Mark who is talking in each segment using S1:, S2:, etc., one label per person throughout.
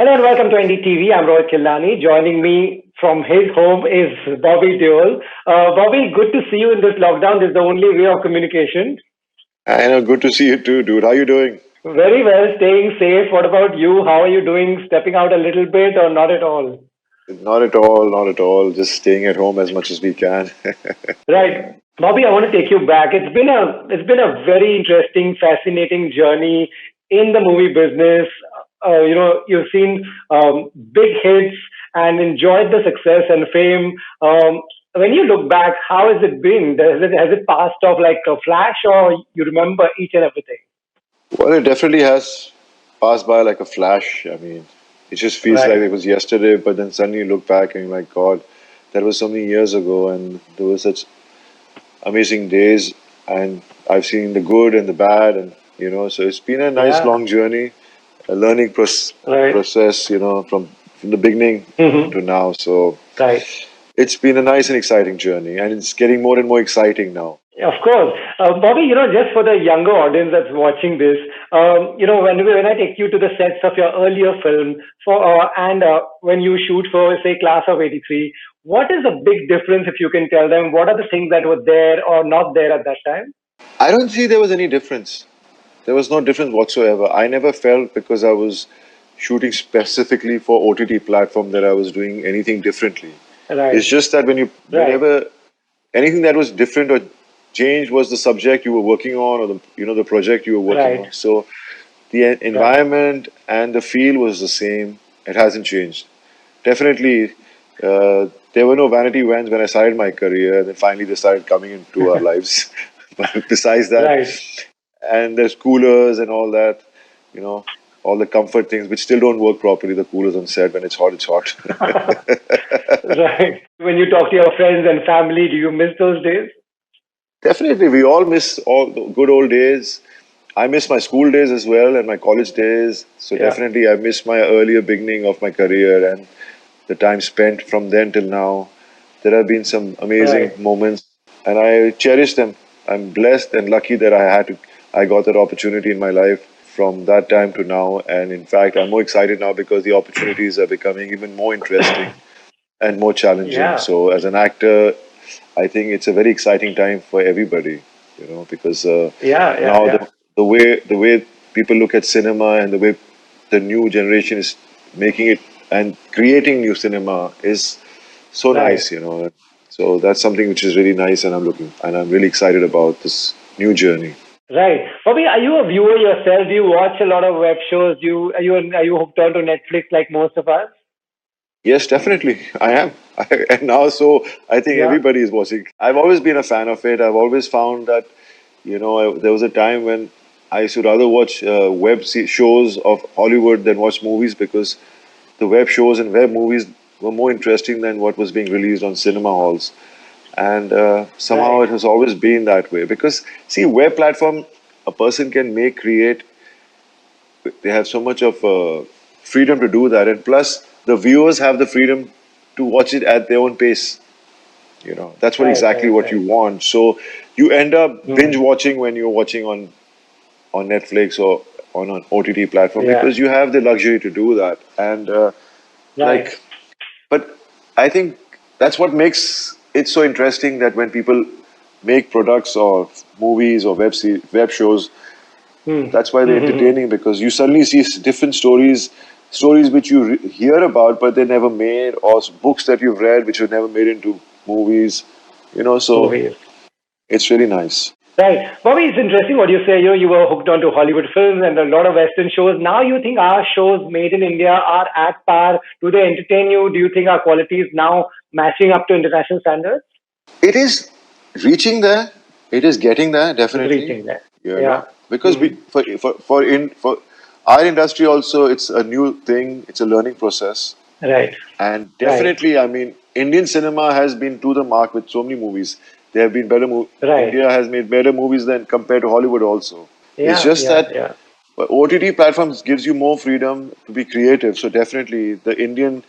S1: Hello and welcome to NDTV. I'm Rohit Khilnani. Joining me from his home is Bobby Deol. Bobby, good to see you in this lockdown. This is the only way of communication.
S2: I know, good to see you too, dude. How you doing?
S1: Very well, staying safe. What about you? How are you doing? Stepping out a little bit or not at all?
S2: Not at all, not at all. Just staying at home as much as we can.
S1: Right. Bobby, I want to take you back. It's been a very interesting, fascinating journey in the movie business. You've seen big hits and enjoyed the success and fame. When you look back, how has it been? Has it passed off like a flash, or you remember each and everything?
S2: Well, it definitely has passed by like a flash. I mean, it just feels like
S1: Right.
S2: it was yesterday, but then suddenly you look back and you're like, God, that was so many years ago, and there were such amazing days, and I've seen the good and the bad, and so it's been a nice
S1: Yeah.
S2: long journey, a learning
S1: Right.
S2: process, from the beginning
S1: Hmm.
S2: to now. So
S1: Right.
S2: it's been a nice and exciting journey, and it's getting more and more exciting now.
S1: Of course. Bobby, just for the younger audience that's watching this, when I take you to the sets of your earlier film and when you shoot for, say, Class of 83, what is the big difference if you can tell them? What are the things that were there or not there at that time?
S2: I don't see there was any difference. There was no difference whatsoever. I never felt because I was shooting specifically for OTT platform that I was doing anything differently. It's
S1: Right.
S2: just that
S1: Right.
S2: whenever anything that was different or changed was the subject you were working on or the project you were working
S1: Right.
S2: on. So the
S1: Right.
S2: environment and the feel was the same. It hasn't changed. Definitely, there were no vanity vans when I started my career, and then finally they started coming into our lives. But besides that,
S1: Right.
S2: and there's coolers and all that, you know, all the comfort things which still don't work properly. The coolers on set when it's hot, it's hot.
S1: Right. When you talk to your friends and family, do you miss those days?
S2: Definitely, we all miss all the good old days. I miss my school days as well and my college days. So
S1: Yeah.
S2: definitely, I miss my earlier beginning of my career and the time spent from then till now. There have been some amazing
S1: Right.
S2: moments, and I cherish them. I'm blessed and lucky that I got that opportunity in my life from that time to now. And in fact, I'm more excited now because the opportunities are becoming even more interesting and more challenging.
S1: Yeah.
S2: So as an actor, I think it's a very exciting time for everybody, because
S1: Yeah. Yeah.
S2: now
S1: Yeah.
S2: the way people look at cinema and the way the new generation is making it and creating new cinema is so
S1: Right.
S2: nice. So that's something which is really nice, and I'm really excited about this new journey.
S1: Right. Bobby, are you a viewer yourself? Do you watch a lot of web shows? Are you hooked on to Netflix like most of us?
S2: Yes, definitely, I am. And now, so I think
S1: Yeah.
S2: everybody is watching. I've always been a fan of it. I've always found that there was a time when I used to rather watch shows of Hollywood than watch movies because the web shows and web movies were more interesting than what was being released on cinema halls. And somehow
S1: Right.
S2: it has always been that way because see, web platform, a person can create. They have so much of freedom to do that, and plus the viewers have the freedom to watch it at their own pace. That's what
S1: Right.
S2: exactly
S1: Right.
S2: what you
S1: Right.
S2: want. So you end up binge
S1: Hmm.
S2: watching when you're watching on Netflix or on an OTT platform
S1: Yeah.
S2: because you have the luxury to do that. And
S1: Right.
S2: like, but I think that's what makes it so interesting that when people make products or movies or web shows,
S1: Hmm.
S2: that's why they're
S1: Hmm.
S2: entertaining because you suddenly see different stories which you hear about but they never made, or books that you've read which were never made into movies. So
S1: Movies.
S2: it's really nice.
S1: Right. Bobby, it's interesting what you say. You were hooked onto Hollywood films and a lot of Western shows. Now you think our shows made in India are at par? Do they entertain you? Do you think our quality is now matching up to international standards?
S2: It is reaching there. It is getting there,
S1: It's
S2: definitely.
S1: reaching there.
S2: You
S1: Yeah.
S2: know, because
S1: Hmm.
S2: we for our industry also, it's a new thing. It's a learning process,
S1: Right.
S2: and
S1: Right.
S2: definitely, I mean, Indian cinema has been to the mark with so many movies. There have been
S1: Right.
S2: India has made better movies than compared to Hollywood. Also, it's
S1: Yeah.
S2: just
S1: Yeah.
S2: that
S1: Yeah.
S2: OTT platforms gives you more freedom to be creative. So definitely, the Indian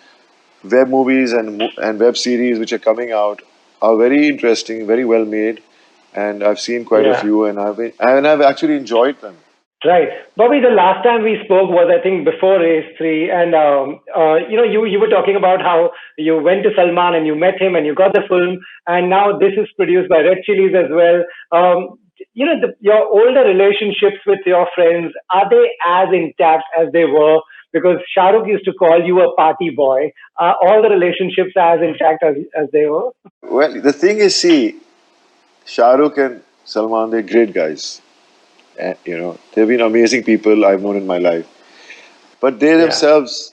S2: web movies and web series which are coming out are very interesting, very well made, and I've seen quite a
S1: Yeah.
S2: few, and I've actually enjoyed them.
S1: Right. Bobby, the last time we spoke was, I think, before Race 3. And, you were talking about how you went to Salman and you met him and you got the film. And now this is produced by Red Chilies as well. Your older relationships with your friends, are they as intact as they were? Because Shah Rukh used to call you a party boy. Are all the relationships as intact as they were?
S2: Well, the thing is, see, Shah Rukh and Salman, they're great guys. And, they've been amazing people I've known in my life. But they
S1: Yeah.
S2: themselves,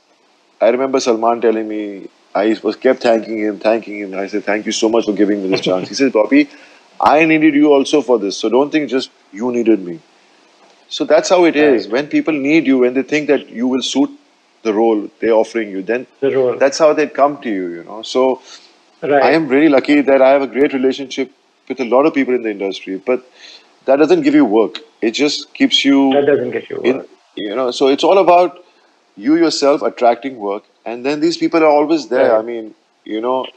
S2: I remember Salman telling me, I was kept thanking him. I said, thank you so much for giving me this chance. He says, Bobby, I needed you also for this. So don't think just you needed me. So that's how it is.
S1: Right.
S2: When people need you, when they think that you will suit the role they're offering you, then
S1: The role.
S2: that's how they come to you. So I
S1: Right.
S2: am really lucky that I have a great relationship with a lot of people in the industry, but that doesn't give you work. It just keeps you
S1: That doesn't get you
S2: in,
S1: work.
S2: so it's all about you yourself attracting work, and then these people are always there. I
S1: Right.
S2: mean,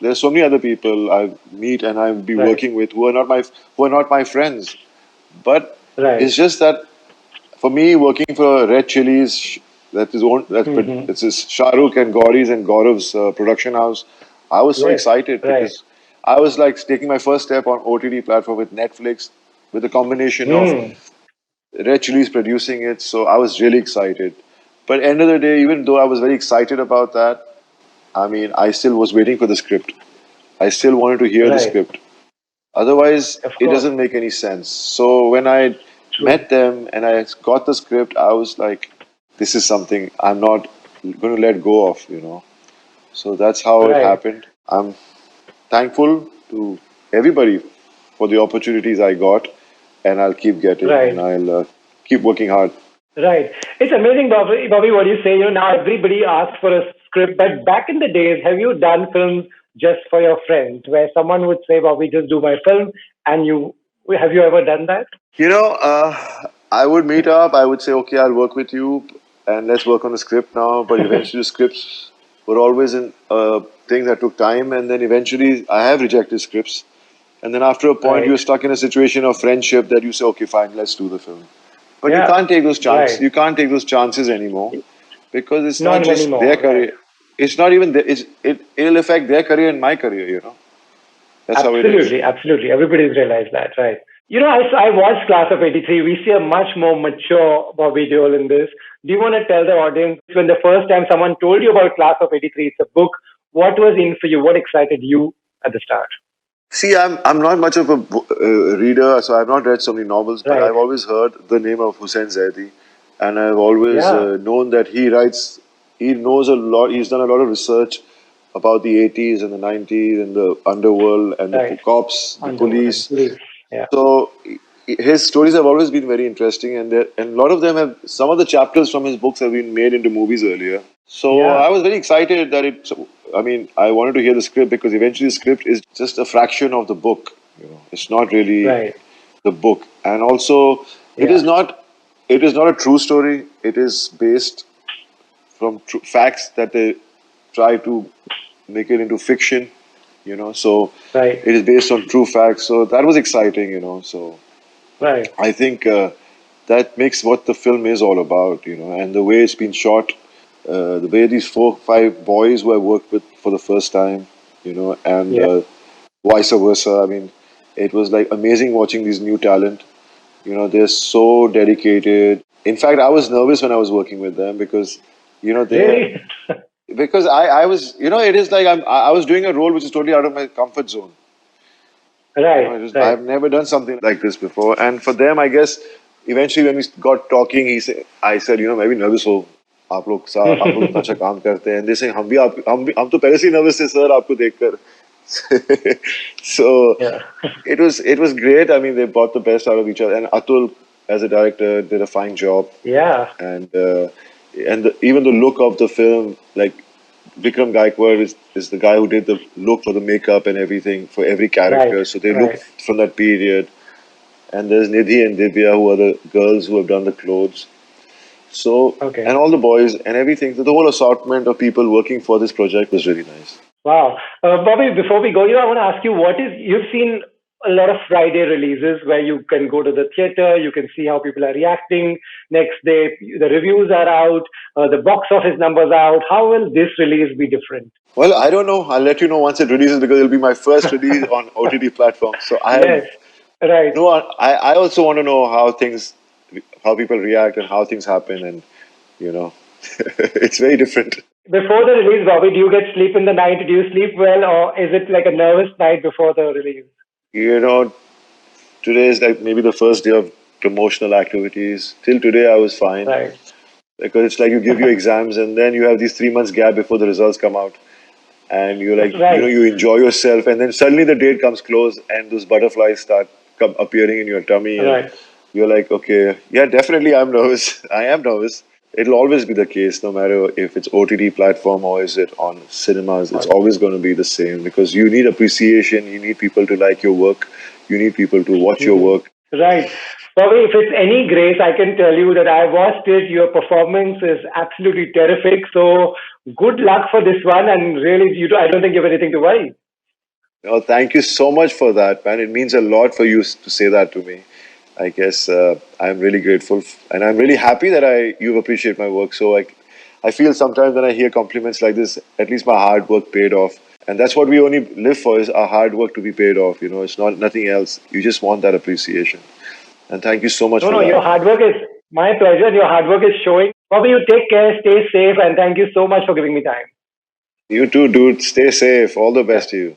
S2: there's so many other people I meet and I'll be
S1: Right.
S2: working with who are not my friends, but
S1: Right.
S2: it's just that for me, working for Red Chilies,
S1: Hmm.
S2: that's is Shah Rukh and Gauri's and Gaurav's production house. I was so
S1: Yes.
S2: excited
S1: Right.
S2: because I was like taking my first step on OTT platform with Netflix, with a combination of
S1: Hmm.
S2: Red Chilies producing it. So I was really excited. But end of the day, even though I was very excited about that, I mean, I still was waiting for the script. I still wanted to hear the
S1: Right.
S2: script. Otherwise,
S1: Of
S2: it
S1: course.
S2: doesn't make any sense. So when I
S1: True.
S2: met them and I got the script, I was like, this is something I'm not going to let go of. So that's how it
S1: Right.
S2: happened. I'm thankful to everybody for the opportunities I got, and I'll keep getting, and
S1: Right.
S2: I'll keep working hard.
S1: Right. It's amazing, Bobby. Bobby, what you say. Now everybody asks for a script, but back in the days, have you done films just for your friends, where someone would say, "Bobby, just do my film," and you have you ever done that?
S2: I would meet up. I would say, okay, I'll work with you, and let's work on the script now. But eventually, the scripts were always in thing that took time, and then eventually, I have rejected scripts. And then after a point,
S1: Right.
S2: you're stuck in a situation of friendship that you say, okay, fine, let's do the film. But you
S1: Yeah.
S2: can't take those chances.
S1: Right.
S2: You can't take those chances anymore because it's not
S1: Not
S2: just their
S1: anymore. Right.
S2: career. It's not even it'll affect their career and my career. That's how it is.
S1: Absolutely. Absolutely. Everybody's realized that. Right. I watched Class of '83. We see a much more mature Bobby Deol in this. Do you want to tell the audience when the first time someone told you about Class of '83, it's a book, what was in for you? What excited you at the start?
S2: See, I'm not much of a reader, so I've not read so many novels, but
S1: Right.
S2: I've always heard the name of Hussein Zaidi, and I've always
S1: Yeah.
S2: known that he writes. He knows a lot. He's done a lot of research about the 80s and the 90s and the underworld and the
S1: Right.
S2: cops, the
S1: Underwood and
S2: police.
S1: police. Yeah.
S2: So his stories have always been very interesting, and a lot of them have. Some of the chapters from his books have been made into movies earlier. So
S1: Yeah.
S2: I was very excited that it. I mean, I wanted to hear the script because eventually the script is just a fraction of the book. It's not really
S1: Right.
S2: the book, and also it
S1: Yeah.
S2: is not. It is not a true story. It is based from facts that they try to make it into fiction. So
S1: Right.
S2: it is based on true facts. So that was exciting. So
S1: Right.
S2: I think that makes what the film is all about. And the way it's been shot, the way these 4, 5 boys who I worked with for the first time, and
S1: Yeah.
S2: vice versa. I mean, it was like amazing watching these new talent. They're so dedicated. In fact, I was nervous when I was working with them because, they
S1: Really?
S2: because I was, it is like I was doing a role which is totally out of my comfort zone.
S1: Right. Right.
S2: I've never done something like this before. And for them, I guess, eventually when we got talking, I said, मैं भी nervous हो आप लोग इतना अच्छा काम करते हैं. And they say हम तो पहले से ही nervous थे sir आपको देखकर. So
S1: Yeah.
S2: it was great. I mean, they brought the best out of each other. And Atul, as a director, did a fine job.
S1: Yeah.
S2: And even the look of the film, like Vikram Gaikwad is the guy who did the look for the makeup and everything for every
S1: Right.
S2: character. So they look
S1: Right.
S2: from that period. And there's Nidhi and Divya who are the girls who have done the clothes. So,
S1: Okay.
S2: and all the boys and everything. So the whole assortment of people working for this project was really nice.
S1: Wow. Bobby, before we go, I want to ask you, what is, you've seen a lot of Friday releases where you can go to the theater, you can see how people are reacting. Next day, the reviews are out, the box office numbers are out. How will this release be different?
S2: Well, I don't know. I'll let you know once it releases because it'll be my first release on OTT platform. So I have
S1: Yes, right.
S2: no. I also want to know how people react and how things happen, and you know, it's very different.
S1: Before the release, Bobby, do you get sleep in the night? Do you sleep well, or is it like a nervous night before the release?
S2: You know, today is like maybe the first day of promotional activities. Till today, I was fine
S1: Right,
S2: because it's like you give your exams and then you have these 3 months gap before the results come out, and you're like,
S1: right,
S2: you enjoy yourself, and then suddenly the date comes close, and those butterflies start appearing in your tummy, and
S1: right.
S2: you're like, okay, yeah, definitely, I'm nervous. I am nervous. It'll always be the case, no matter if it's OTT platform or is it on cinemas. It's always going to be the same because you need appreciation. You need people to like your work. You need people to watch your
S1: Mhm.
S2: work.
S1: Right. Bobby, if it's any grace, I can tell you that I watched it. Your performance is absolutely terrific. So good luck for this one. And really, I don't think you have anything to worry.
S2: Thank you so much for that, man. It means a lot for you to say that to me. I guess I'm really grateful, and I'm really happy that you appreciate my work. So I feel sometimes when I hear compliments like this, at least my hard work paid off, and that's what we only live for is our hard work to be paid off. It's not nothing else. You just want that appreciation, and thank you so much
S1: No,
S2: for
S1: no,
S2: that.
S1: your hard work is my pleasure. Your hard work is showing. Bobby, you take care, stay safe, and thank you so much for giving me time.
S2: You too, dude. Stay safe. All the
S1: Yeah.
S2: best to you.